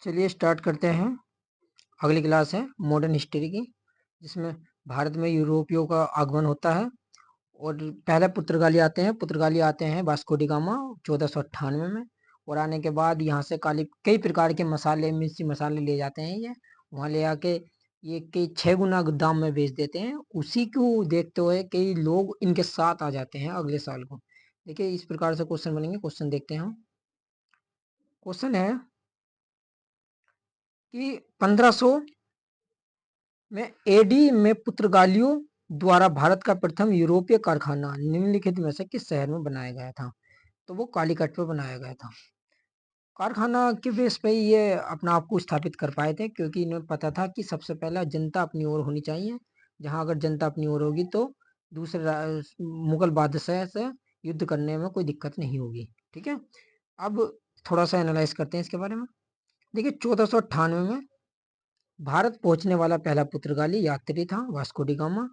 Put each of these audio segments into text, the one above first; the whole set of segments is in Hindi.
चलिए स्टार्ट करते हैं। अगली क्लास है मॉडर्न हिस्ट्री की, जिसमें भारत में यूरोपियों का आगमन होता है। और पहले पुर्तगाली आते हैं। पुर्तगाली आते हैं वास्को डी गामा 1498 में। और आने के बाद यहाँ से काली कई प्रकार के मसाले, मिर्ची मसाले ले जाते हैं। ये वहाँ ले आके ये कई 6 गुना दाम में बेच देते हैं। उसी को देखते हुए कई लोग इनके साथ आ जाते हैं अगले साल को। देखिए इस प्रकार से क्वेश्चन बनेंगे। क्वेश्चन देखते हैं हम। क्वेश्चन है कि 1500 में एडी में पुर्तगालियों द्वारा भारत का प्रथम यूरोपीय कारखाना निम्नलिखित में से किस शहर में बनाया गया था? तो वो कालीकट पर बनाया गया था। कारखाना के बेस पे ये अपना आप को स्थापित कर पाए थे, क्योंकि इन्हें पता था कि सबसे पहला जनता अपनी ओर होनी चाहिए। जहां अगर जनता अपनी ओर होगी तो दूसरे मुगल बादशाह से युद्ध करने में कोई दिक्कत नहीं होगी। ठीक है, अब थोड़ा सा एनालाइज करते हैं इसके बारे में। देखिए 1498 में भारत पहुंचने वाला पहला पुर्तगाली यात्री था वास्को डी गामा।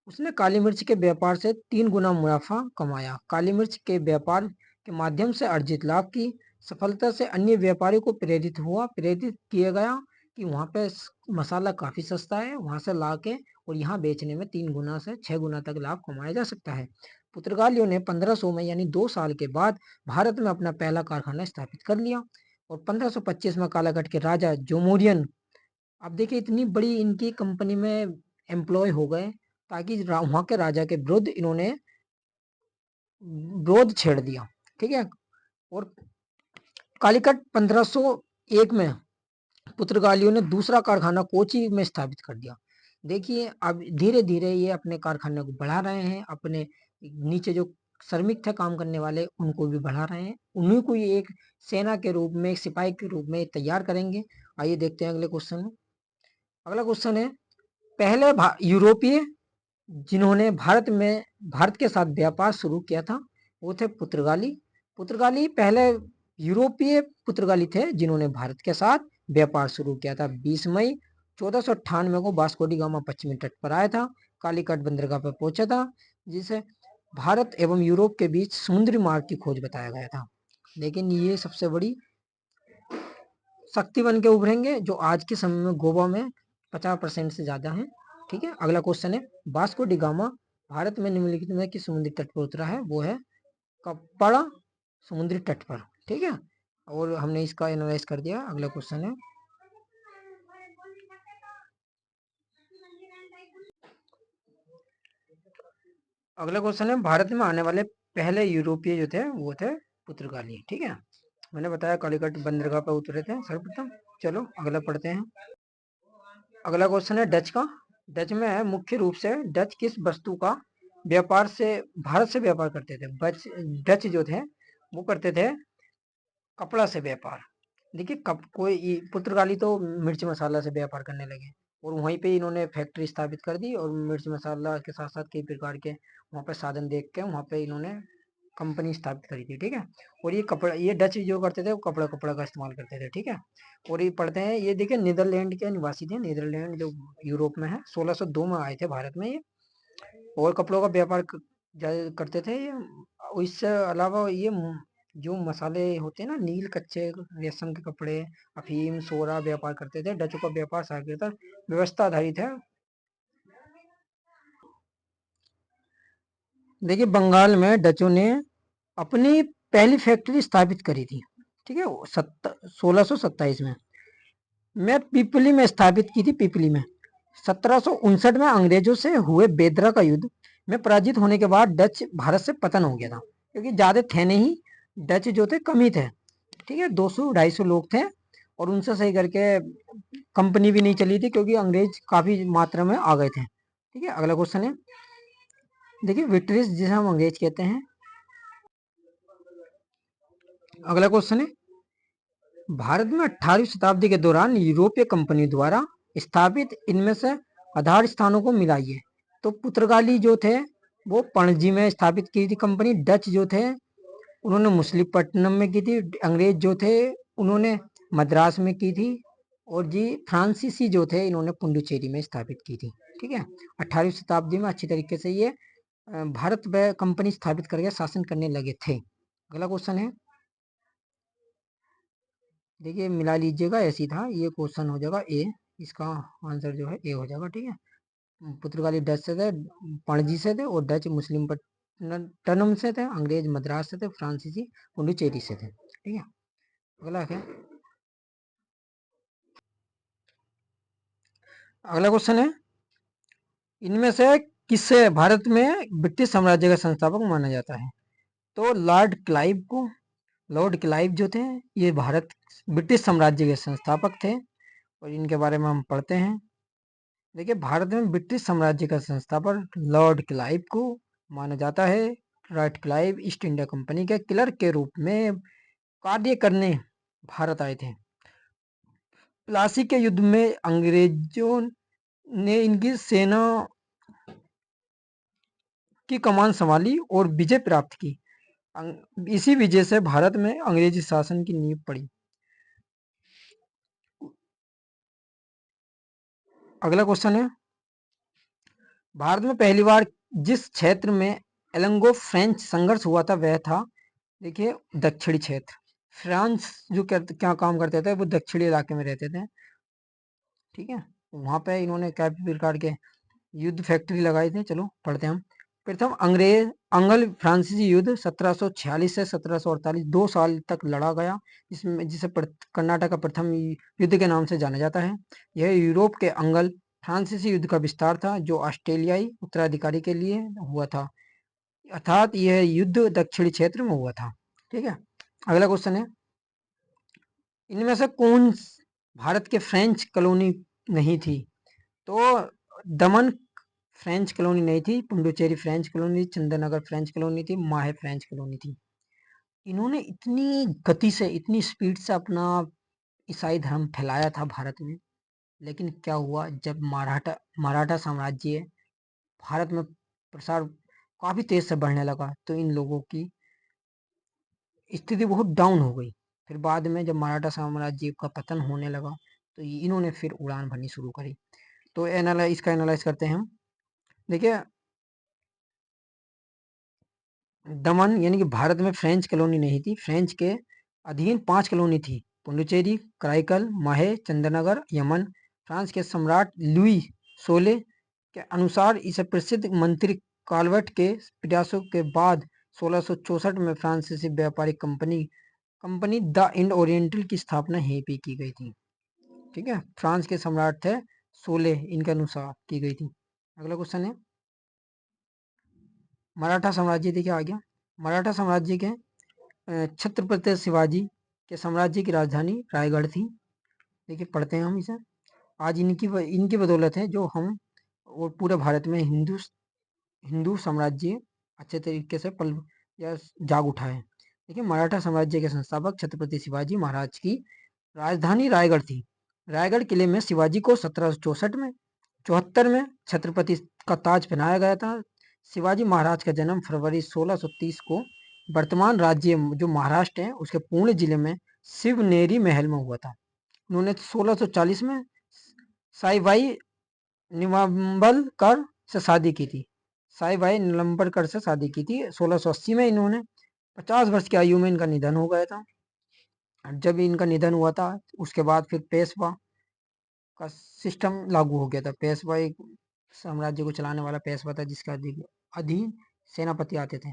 उसने काली मिर्च के व्यापार से 3 गुना मुनाफा कमाया। काली मिर्च के व्यापार के माध्यम से अर्जित लाभ की सफलता से अन्य व्यापारियों को प्रेरित किया गया कि वहाँ पे मसाला काफी सस्ता है, वहां से ला के और यहाँ बेचने में 3 गुना से 6 गुना तक लाभ कमाया जा सकता है। पुर्तगालियों ने 1500 में यानी 2 साल के बाद भारत में अपना पहला कारखाना स्थापित कर लिया। और 1525 में कालाकट के राजा जोमोरियन, अब देखिए इतनी बड़ी इनकी कंपनी में एम्प्लॉय हो गए, ताकि वहां के राजा के विरुद्ध इन्होंने विरोध छेड़ दिया। ठीक है, और कालीकट 1501 में पुर्तगालियों ने दूसरा कारखाना कोची में स्थापित कर दिया। देखिए अब धीरे धीरे ये अपने कारखाने को बढ़ा रहे हैं। अपने नीचे जो श्रमिक थे काम करने वाले, उनको भी बढ़ा रहे हैं। उन्हीं को ये एक सेना के रूप में, एक सिपाही के रूप में तैयार करेंगे। आइए देखते हैं अगले क्वेश्चन में। अगला क्वेश्चन है, पहले यूरोपीय जिन्होंने भारत के साथ व्यापार शुरू किया था वो थे पुर्तगाली। पुर्तगाली पहले यूरोपीय पुर्तगाली थे जिन्होंने भारत के साथ व्यापार शुरू किया था। 20 मई 1498 को वास्को डी गामा पश्चिमी तट पर आया था। कालीकट बंदरगाह पर पहुंचा था, जिसे भारत एवं यूरोप के बीच समुद्री मार्ग की खोज बताया गया था। लेकिन ये सबसे बड़ी शक्ति बन के उभरेंगे जो आज के समय में गोवा में 50% से ज्यादा है। ठीक है, अगला क्वेश्चन है, वास्को डी गामा भारत में निम्नलिखित में किस समुद्री तट पर उतरा है? वो है कप्पड़ा समुद्री तट पर। ठीक है, और हमने इसका एनालाइज कर दिया। अगला क्वेश्चन है, अगला क्वेश्चन है, भारत में आने वाले पहले यूरोपीय जो थे वो थे पुर्तगाली। ठीक है, मैंने बताया कालीकट बंदरगाह पर उतरे थे सर्वप्रथम। चलो अगला पढ़ते हैं। अगला क्वेश्चन है डच का। डच में है, मुख्य रूप से डच किस वस्तु का व्यापार से भारत से व्यापार करते थे? डच जो थे वो करते थे कपड़ा से व्यापार। देखिए कोई पुर्तगाली तो मिर्च मसाला से व्यापार करने लगे, और वहीं पे इन्होंने फैक्ट्री स्थापित कर दी। और मिर्च मसाला के साथ साथ कई प्रकार के वहाँ पे साधन देख के वहाँ पे इन्होंने कंपनी स्थापित करी थी। ठीक है, और ये कपड़ा, ये डच जो करते थे वो कपड़ा का इस्तेमाल करते थे। ठीक है, और ये पढ़ते हैं, ये देखिए नीदरलैंड के निवासी थे। नीदरलैंड जो यूरोप में है, 1602 में आए थे भारत में ये, और कपड़ों का व्यापार करते थे ये। इससे अलावा ये जो मसाले होते हैं ना, नील कच्चे रेशम के कपड़े, अफीम, सोरा व्यापार करते थे। डचों का व्यापार सागर व्यवस्था आधारित है। देखिए बंगाल में डचों ने अपनी पहली फैक्ट्री स्थापित करी थी। ठीक है, 1627 में मैं पिपली में स्थापित की थी। पिपली में 1759 में अंग्रेजों से हुए बेदरा का युद्ध में पराजित होने के बाद डच भारत से पतन हो गया था, क्योंकि ज्यादा थे नहीं, डच जो थे कम ही थे। ठीक है, 200-250 लोग थे, और उनसे सही करके कंपनी भी नहीं चली थी, क्योंकि अंग्रेज काफी मात्रा में आ गए थे। ठीक है, अगला क्वेश्चन है, देखिए ब्रिटिश जिसे हम अंग्रेज कहते हैं। अगला क्वेश्चन है, भारत में 18वीं शताब्दी के दौरान यूरोपीय कंपनी द्वारा स्थापित इनमें से आधार स्थानों को मिलाइए। तो पुर्तगाली जो थे वो पणजी में स्थापित की थी कंपनी। डच जो थे उन्होंने मछलीपट्टनम में की थी। अंग्रेज जो थे उन्होंने मद्रास में की थी। और जी फ्रांसीसी जो थे इन्होंने पुडुचेरी में स्थापित की थी। ठीक है, 18वीं शताब्दी में अच्छी तरीके से ये भारत में कंपनी स्थापित करके शासन करने लगे थे। अगला क्वेश्चन है, देखिए मिला लीजिएगा, ऐसी था, ये क्वेश्चन हो जाएगा ए, इसका आंसर जो है ए हो जाएगा। ठीक है, पुर्तगाली डच से थे, पणजी से थे, और डच मुस्लिम टनम से थे, अंग्रेज मद्रास से थे, फ्रांसीसी पुडुचेरी से थे। ठीक है, अगला है, अगला क्वेश्चन है, इनमें से किसे भारत में ब्रिटिश साम्राज्य का संस्थापक माना जाता है? तो लॉर्ड क्लाइव जो थे, ये भारत ब्रिटिश साम्राज्य के संस्थापक थे, और इनके बारे में हम पढ़ते हैं। देखिए, भारत में ब्रिटिश साम्राज्य का संस्थापक लॉर्ड क्लाइव को माना जाता है। Lord Clive east India company के क्लर्क के रूप में कार्य करने भारत आए थे। प्लासी के युद्ध में अंग्रेजों ने इनकी सेना की कमान संभाली और विजय प्राप्त की। इसी विजय से भारत में अंग्रेजी शासन की नींव पड़ी। अगला क्वेश्चन है, भारत में पहली बार जिस क्षेत्र में एलंगो फ्रेंच संघर्ष हुआ था वह था, देखिए, दक्षिणी क्षेत्र। फ्रांस जो क्या काम करते थे, वो दक्षिणी इलाके में रहते थे। ठीक है, वहां पे इन्होंने क्या प्रकार के युद्ध फैक्ट्री लगाई थी। चलो पढ़ते हैं हम। प्रथम अंग्रेज अंगल फ्रांसीसी युद्ध 1746 से 1748 2 साल तक लड़ा गया, जिसमें जिसे कर्नाटक का प्रथम युद्ध के नाम से जाना जाता है। यह यूरोप के अंगल फ्रांसीसी युद्ध का विस्तार था, जो ऑस्ट्रेलियाई उत्तराधिकारी के लिए हुआ था, अर्थात यह युद्ध दक्षिणी क्षेत्र में हुआ था। ठीक है, अगला क्वेश्चन है, इनमें से कौन भारत के फ्रेंच कॉलोनी नहीं थी? तो दमन फ्रेंच कॉलोनी नहीं थी, Puducherry French colony, Chandannagar French colony थी, माहे फ्रेंच कॉलोनी थी। इन्होंने इतनी गति से, इतनी स्पीड से अपना ईसाई धर्म फैलाया था भारत में, लेकिन क्या हुआ, जब मराठा मराठा साम्राज्य भारत में प्रसार काफी तेज से बढ़ने लगा, तो इन लोगों की स्थिति बहुत डाउन हो गई। फिर बाद में जब मराठा साम्राज्य का पतन होने लगा, तो इन्होंने फिर उड़ान भरनी शुरू करी। तो इसका एनालाइज करते हैं हम। देखिए, दमन यानी कि भारत में फ्रेंच कॉलोनी नहीं थी। फ्रेंच के अधीन 5 कॉलोनी थी, पुडुचेरी, कराईकल, माहे, चंदननगर, यमन। फ्रांस के सम्राट लुई 16 के अनुसार इसे प्रसिद्ध मंत्री काल्वर्ट के प्रयासों के बाद 1664 में फ्रांसीसी व्यापारिक कंपनी कंपनी द इंड ओरिएंटल की स्थापना यहीं पे की गई थी। ठीक है, फ्रांस के सम्राट थे 16, इनके अनुसार की गई थी। अगला क्वेश्चन है, मराठा साम्राज्य। देखिए आ गया, मराठा साम्राज्य के छत्रपति शिवाजी के साम्राज्य की राजधानी रायगढ़ थी। देखिए पढ़ते हैं हम इसे। आज इनकी बदौलत है जो हम और पूरे भारत में हिंदू साम्राज्य अच्छे तरीके से पल या जाग उठा है। देखिए, मराठा साम्राज्य के संस्थापक छत्रपति शिवाजी महाराज की राजधानी रायगढ़ थी। रायगढ़ किले में शिवाजी को 1764 में छत्रपति का ताज पहनाया गया था। शिवाजी महाराज का जन्म फरवरी 1630 को वर्तमान राज्य जो महाराष्ट्र है उसके पुणे जिले में शिवनेरी महल में हुआ था। उन्होंने 1640 में साईबाई निलंबरकर से शादी की थी। साईबाई निलंबरकर से शादी की थी। 1680 में इन्होंने 50 वर्ष की आयु में इनका निधन हो गया था। जब इनका निधन हुआ था, उसके बाद फिर पेशवा का सिस्टम लागू हो गया था। पेशवा एक साम्राज्य को चलाने वाला पेशवा था, जिसका अधीन सेनापति आते थे।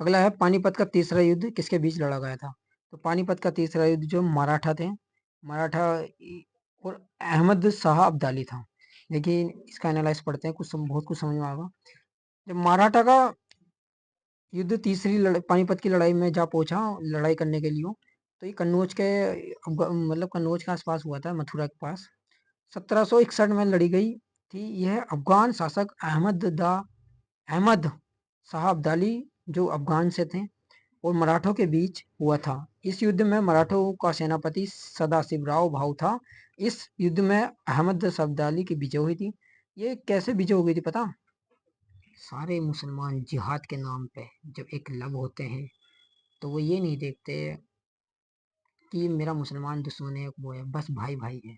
अगला है, पानीपत का तीसरा युद्ध किसके बीच लड़ा गया था? तो पानीपत का तीसरा युद्ध जो मराठा थे, मराठा और अहमद शाह अब्दाली था। देखिए इसका एनालाइज पढ़ते हैं, बहुत कुछ समझ में आएगा। जब मराठा का युद्ध पानीपत की लड़ाई में जा पहुंचा लड़ाई करने के लिए, तो ये कन्नौज के मतलब कन्नौज के आसपास हुआ था, मथुरा के पास। 1761 में लड़ी गई थी। यह अफगान शासक अहमद शाह अब्दाली जो अफगान से थे और मराठों के बीच हुआ था। इस युद्ध में मराठों का सेनापति सदाशिवराव भाऊ था। इस युद्ध में अहमद शाह अब्दाली की विजय हुई थी। ये कैसे विजय हो गई थी पता? सारे मुसलमान जिहाद के नाम पे जब एक लब होते हैं, तो वो ये नहीं देखते कि मेरा मुसलमान दुश्मन है, वो है, बस भाई भाई है।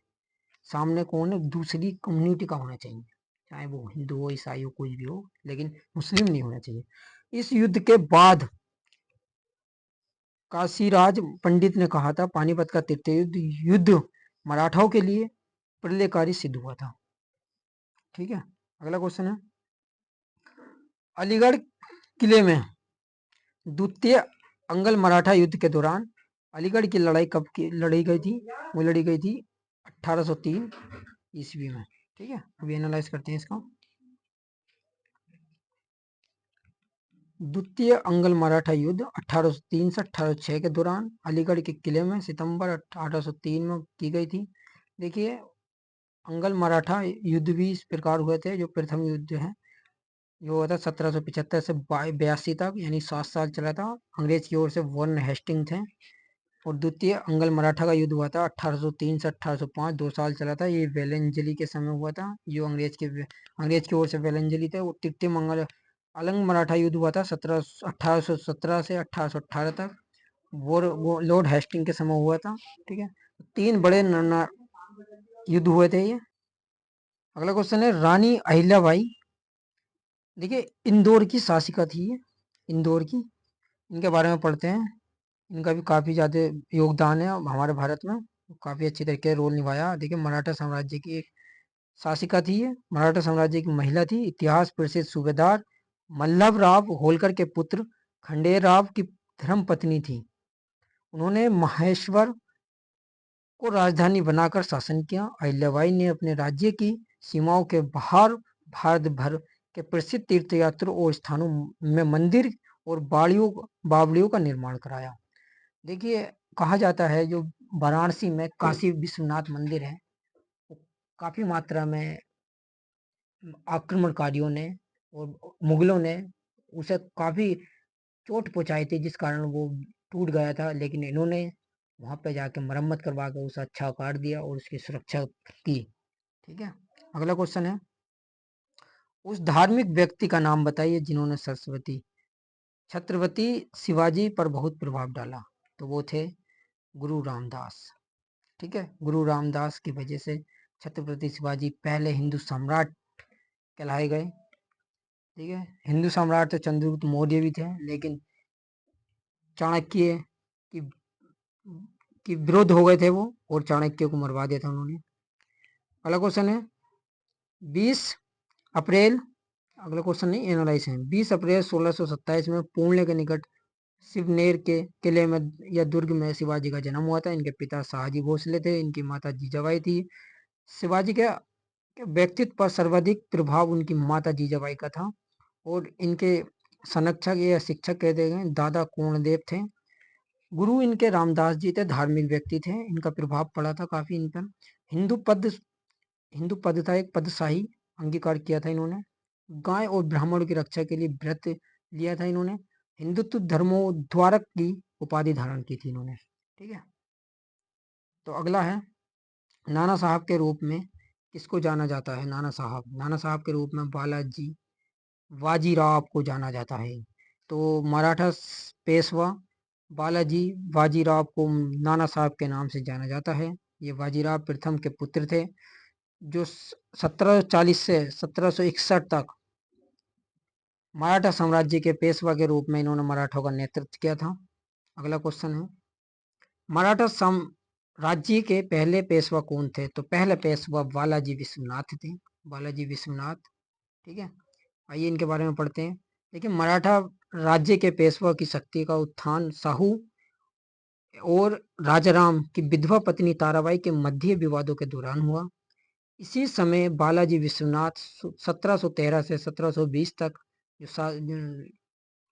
सामने कौन है? दूसरी कम्युनिटी का होना चाहिए, चाहे वो हिंदू हो, ईसाई हो, कुछ भी हो, लेकिन मुस्लिम नहीं होना चाहिए। इस युद्ध के बाद काशीराज पंडित ने कहा था पानीपत का तृतीय युद्ध मराठाओं के लिए प्रलयकारी सिद्ध हुआ था। ठीक है, अगला क्वेश्चन है, अलीगढ़ किले में द्वितीय अंगल मराठा युद्ध के दौरान अलीगढ़ की लड़ाई कब की लड़ी गई थी? वो लड़ी गई थी 1803 ईस्वी में। ठीक है, अभी एनालाइज करते हैं इसका। द्वितीय अंगल मराठा युद्ध 1803 से 1806 के दौरान अलीगढ़ के किले में सितंबर 1803 में की गई थी। देखिए, अंगल मराठा युद्ध भी इस प्रकार हुए थे। जो प्रथम युद्ध है जो हुआ था 1775 से 82 तक, यानी 7 साल चला था। अंग्रेज की ओर से वॉरेन हेस्टिंग थे। और द्वितीय अंगल मराठा का युद्ध हुआ था 1803 से 1805, 2 साल चला था। ये वेलंजली के समय हुआ था। जो अंग्रेज की ओर से वेलंजली थे। और तृतीय मंगल अलंग मराठा युद्ध हुआ था 1817 से 1818 तक। वो लॉर्ड हेस्टिंग के समय हुआ था। ठीक है, 3 बड़े युद्ध हुए थे ये। अगला क्वेश्चन है, रानी अहिल्याबाई, देखिए इंदौर की शासिका थी ये, इंदौर की। इनके बारे में पढ़ते हैं। इनका भी काफ़ी ज़्यादा योगदान है हमारे भारत में, काफ़ी अच्छी तरीके से रोल निभाया। देखिए, मराठा साम्राज्य की एक शासिका थी ये, मराठा साम्राज्य की महिला थी। इतिहास प्रसिद्ध सूबेदार मल्लभराव होलकर के पुत्र खंडेराव की धर्मपत्नी थी। उन्होंने महेश्वर को राजधानी बनाकर शासन किया। अहिल्याबाई ने अपने राज्य की सीमाओं के बाहर भारत भर के प्रसिद्ध तीर्थयात्रों और स्थानों में मंदिर और बावड़ियों का निर्माण कराया। देखिए, कहा जाता है जो वाराणसी में काशी विश्वनाथ मंदिर है, काफी मात्रा में आक्रमणकारियों ने और मुगलों ने उसे काफी चोट पहुंचाई थी, जिस कारण वो टूट गया था। लेकिन इन्होंने वहां पे जाके मरम्मत करवा कर उसे अच्छा आकार दिया और उसकी सुरक्षा की। ठीक है, अगला क्वेश्चन है, उस धार्मिक व्यक्ति का नाम बताइए जिन्होंने सरस्वती छत्रपति शिवाजी पर बहुत प्रभाव डाला। तो वो थे गुरु रामदास। ठीक है, गुरु रामदास की वजह से छत्रपति शिवाजी पहले हिंदू सम्राट कहलाए गए। ठीक है, हिंदू सम्राट तो चंद्रगुप्त मौर्य भी थे, लेकिन चाणक्य की विरोध हो गए थे वो, और चाणक्य को मरवा दिया था उन्होंने। अगला क्वेश्चन है, 20 अप्रैल, अगला क्वेश्चन नहीं एनालाइज है, 20 अप्रैल 1627 में पुणे के निकट शिवनेर के किले में या दुर्ग में शिवाजी का जन्म हुआ था। इनके पिता शाहजी भोसले थे, इनकी माता जीजाबाई थी। शिवाजी के व्यक्तित्व पर सर्वाधिक प्रभाव उनकी माता जीजाबाई का था। और इनके संरक्षक या शिक्षक कहते गए दादा कोणदेव थे। गुरु इनके रामदास जी थे, धार्मिक व्यक्ति थे। इनका प्रभाव पड़ा था काफी इन पर। हिंदू पद था, एक पदशाही अंगीकार किया था इन्होंने। गाय और ब्राह्मणों की रक्षा के लिए व्रत लिया था इन्होंने। हिंदुत्व धर्मोद्धारक की उपाधि धारण की थी इन्होंने। ठीक है, तो अगला है, नाना साहब के रूप में किसको जाना जाता है? नाना साहब के रूप में बालाजी बाजीराव को जाना जाता है। तो मराठा पेशवा बालाजी बाजीराव को नाना साहब के नाम से जाना जाता है। ये बाजीराव प्रथम के पुत्र थे, जो 1740 से 1761 तक मराठा साम्राज्य के पेशवा के रूप में इन्होंने मराठों का नेतृत्व किया था। अगला क्वेश्चन है, मराठा साम्राज्य के पहले पेशवा कौन थे? तो पहले पेशवा बालाजी विश्वनाथ थे, बालाजी विश्वनाथ। ठीक है, आइए इनके बारे में पढ़ते हैं। देखिए, मराठा राज्य के पेशवा की शक्ति का उत्थान साहू और राजाराम की विधवा पत्नी ताराबाई के मध्य विवादों के दौरान हुआ। इसी समय बालाजी विश्वनाथ 1713 से 1720 तक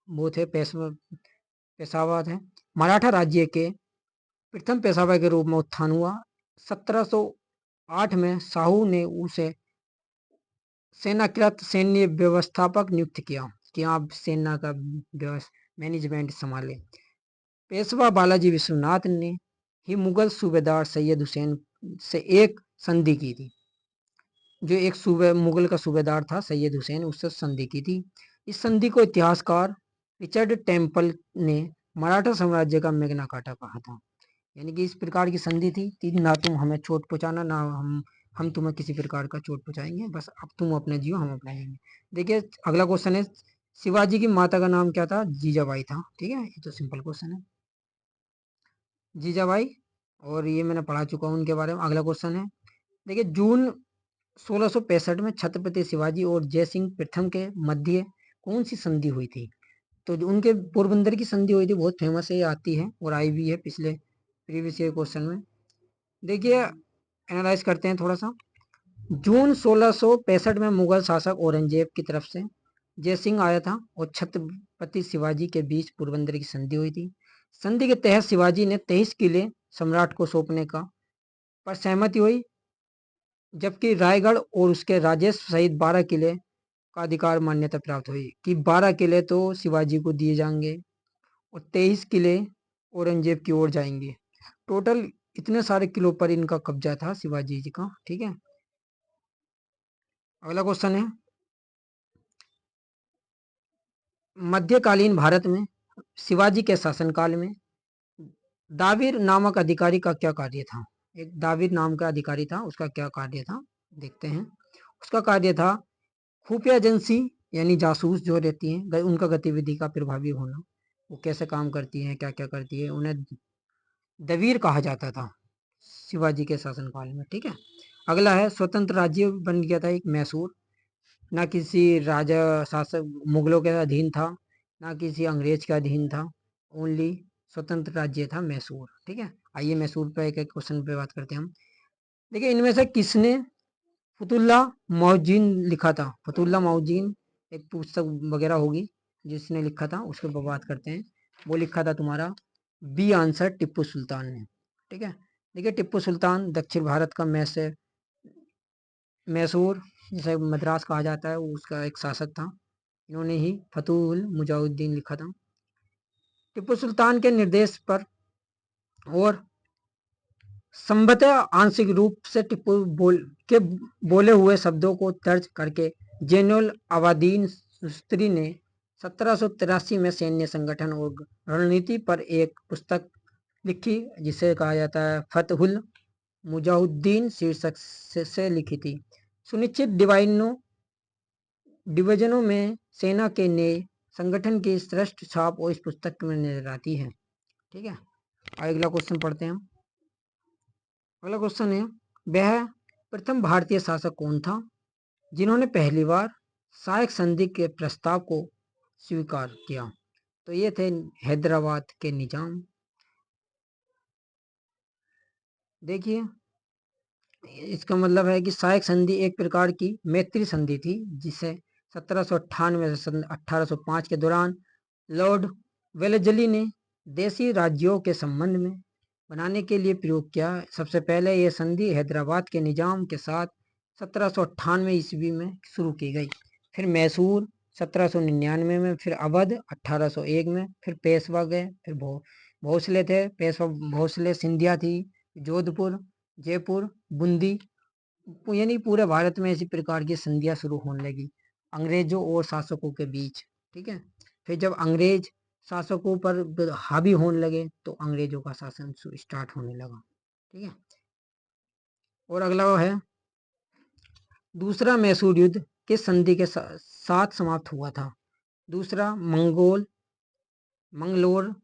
वो थे पेशवा थे। मराठा राज्य के प्रथम पेशवा के रूप में उत्थान हुआ। 1708 में साहू ने उसे सेनाकृत सैन्य व्यवस्थापक नियुक्त किया कि आप सेना का मैनेजमेंट संभाले। पेशवा बालाजी विश्वनाथ ने ही मुगल सूबेदार सैयद हुसैन से एक संधि की थी। जो एक मुगल का सूबेदार था सैयद हुसैन, उससे संधि की थी। इस संधि को इतिहासकार रिचर्ड टेम्पल ने मराठा साम्राज्य का मैग्ना कार्टा कहा था। यानी कि इस प्रकार की संधि थी कि ना तुम हमें चोट पहुंचाना, ना हम तुम्हें किसी प्रकार का चोट पहुंचाएंगे, बस अब तुम अपने जियो, हम अपना जिएंगे। देखिए, अगला क्वेश्चन है, शिवाजी की माता का नाम क्या था? जीजाबाई था। ठीक है, ये तो सिंपल क्वेश्चन है। जीजाबाई, और ये मैंने पढ़ा चुका हूँ उनके बारे में। अगला क्वेश्चन है, देखिए जून 1665 में छत्रपति शिवाजी और जयसिंह प्रथम के मध्य कौन सी संधि हुई थी? तो जो उनके पोरबंदर की संधि हुई थी, बहुत फेमस है, ये आती है और आई भी है पिछले प्रीवियस ईयर क्वेश्चन में। देखिए एनालाइज करते हैं थोड़ा सा। जून 1665 में मुगल शासक औरंगजेब की तरफ से जयसिंह आया था और छत्रपति शिवाजी के बीच पोरबंदर की संधि हुई थी। संधि के तहत शिवाजी ने 23 किले सम्राट को सौंपने का पर सहमति हुई, जबकि रायगढ़ और उसके राजस्व सहित 12 किले का अधिकार मान्यता प्राप्त हुई कि 12 किले तो शिवाजी को दिए जाएंगे और 23 किले औरंगजेब की ओर जाएंगे। टोटल इतने सारे किलों पर इनका कब्जा था शिवाजी जी का। ठीक है, अगला क्वेश्चन है, मध्यकालीन भारत में शिवाजी के शासनकाल में दावीर नामक अधिकारी का क्या कार्य था? एक दावीर नाम का अधिकारी था, उसका क्या कार्य था देखते हैं। उसका कार्य था खुफिया एजेंसी, यानी जासूस जो रहती हैं उनका गतिविधि का प्रभावी होना। वो कैसे काम करती हैं, क्या क्या करती है, उन्हें दवीर कहा जाता था शिवाजी के शासनकाल में। ठीक है, अगला है, स्वतंत्र राज्य बन गया था एक मैसूर, ना किसी राजा शासक मुगलों के अधीन था, ना किसी अंग्रेज के अधीन था, ओनली स्वतंत्र राज्य था मैसूर। ठीक है, आइए मैसूर पे एक एक क्वेश्चन पे बात करते हैं हम। देखिए इनमें से किसने फतुल्ला मौजीन लिखा था? फतुल्ला मौजीन एक पुस्तक वगैरह होगी जिसने लिखा था, उसके ऊपर बात करते हैं। वो लिखा था तुम्हारा बी आंसर टिप्पू सुल्तान ने। ठीक है, देखिए टिप्पू सुल्तान दक्षिण भारत का मैसूर जिसे मद्रास कहा जाता है, वो उसका एक शासक था। इन्होंने ही फतुल मुजाउद्दीन लिखा था। टिप्पू सुल्तान के निर्देश पर और संभवतः आंशिक रूप से टिप्पू बोले हुए शब्दों को दर्ज करके जैनुल आबादीन सुस्त्री ने 1783 में सैन्य संगठन और रणनीति पर एक पुस्तक लिखी, जिसे कहा जाता है फतहुल मुजाहुद्दीन शीर्षक से लिखी थी। सुनिश्चित डिवीजनों में सेना के नए संगठन की श्रेष्ठ छाप और इस पुस्तक में नजर आती है। ठीक है, अगला क्वेश्चन पढ़ते हैं हम। अगला क्वेश्चन है, वह प्रथम भारतीय शासक कौन था जिन्होंने पहली बार सायक संधि के प्रस्ताव को स्वीकार किया? तो ये थे हैदराबाद के निजाम। देखिए इसका मतलब है कि सायक संधि एक प्रकार की मैत्री संधि थी, जिसे 1798 से 1805 के दौरान लॉर्ड वेलेस्ली ने देशी राज्यों के संबंध में बनाने के लिए प्रयोग किया। सबसे पहले यह संधि हैदराबाद के निजाम के साथ 1798 ईस्वी में शुरू की गई, फिर मैसूर 1799 में, फिर अवध 1801 में, फिर पेशवा गए, फिर भोसले थे, पेशवा भोसले, सिंधिया थी, जोधपुर, जयपुर, बूंदी, यानी पूरे भारत में इसी प्रकार की संधियां शुरू होने लगी अंग्रेजों और शासकों के बीच। ठीक है, फिर जब अंग्रेज शासकों पर हावी होने लगे तो अंग्रेजों का शासन स्टार्ट होने लगा। ठीक है, और अगला वो है, दूसरा मैसूर युद्ध किस संधि के साथ समाप्त हुआ था? दूसरा मंगलोर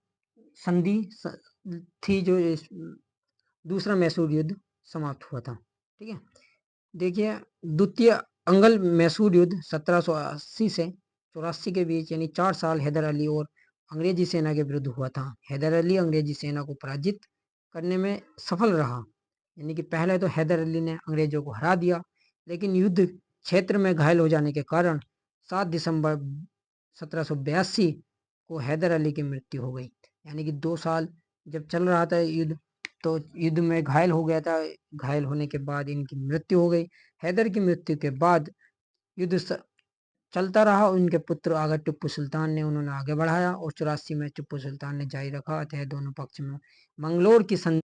संधि थी जो दूसरा मैसूर युद्ध समाप्त हुआ था। ठीक है, देखिए द्वितीय अंगल मैसूर युद्ध 1780 से 84 के बीच, यानी 4 साल हैदर अली और अंग्रेजी सेना के विरुद्ध हुआ था। हैदर अली अंग्रेजी सेना को पराजित करने में सफल रहा, यानी कि पहले तो हैदर अली ने अंग्रेजों को हरा दिया, लेकिन युद्ध क्षेत्र में घायल हो जाने के कारण 7 दिसंबर 1782 को हैदर अली की मृत्यु हो गई। यानी कि 2 साल जब चल रहा था युद्ध, तो युद्ध में घायल हो गया था, घायल होने के बाद इनकी मृत्यु हो गई। हैदर की मृत्यु के बाद युद्ध चलता रहा, उनके पुत्र आगे टिप्पू सुल्तान ने उन्होंने आगे बढ़ाया और 84 में टिप्पू सुल्तान ने जारी रखा। अतः दोनों पक्ष में मंगलोर की संधि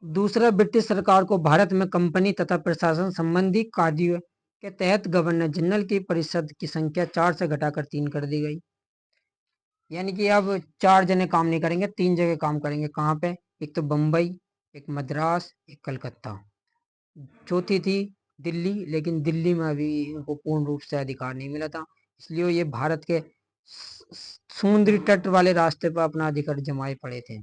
दूसरा, ब्रिटिश सरकार को भारत में कंपनी तथा प्रशासन संबंधी कार्यों के तहत गवर्नर जनरल की परिषद की संख्या 4 से घटाकर 3 कर दी गई। यानी कि अब 4 जने काम नहीं करेंगे, 3 जगह काम करेंगे। कहाँ पे? एक तो बम्बई, एक मद्रास, एक कलकत्ता। चौथी थी दिल्ली, लेकिन दिल्ली में अभी इनको पूर्ण रूप से अधिकार नहीं मिला था, इसलिए ये भारत के समुद्री तट वाले रास्ते पर अपना अधिकार जमाए पड़े थे।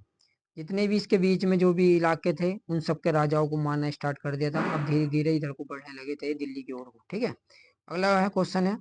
जितने भी इसके बीच में जो भी इलाके थे, उन सबके राजाओं को मारना स्टार्ट कर दिया था। अब धीरे धीरे इधर को बढ़ने लगे थे, दिल्ली की ओर को। ठीक है, अगला है क्वेश्चन है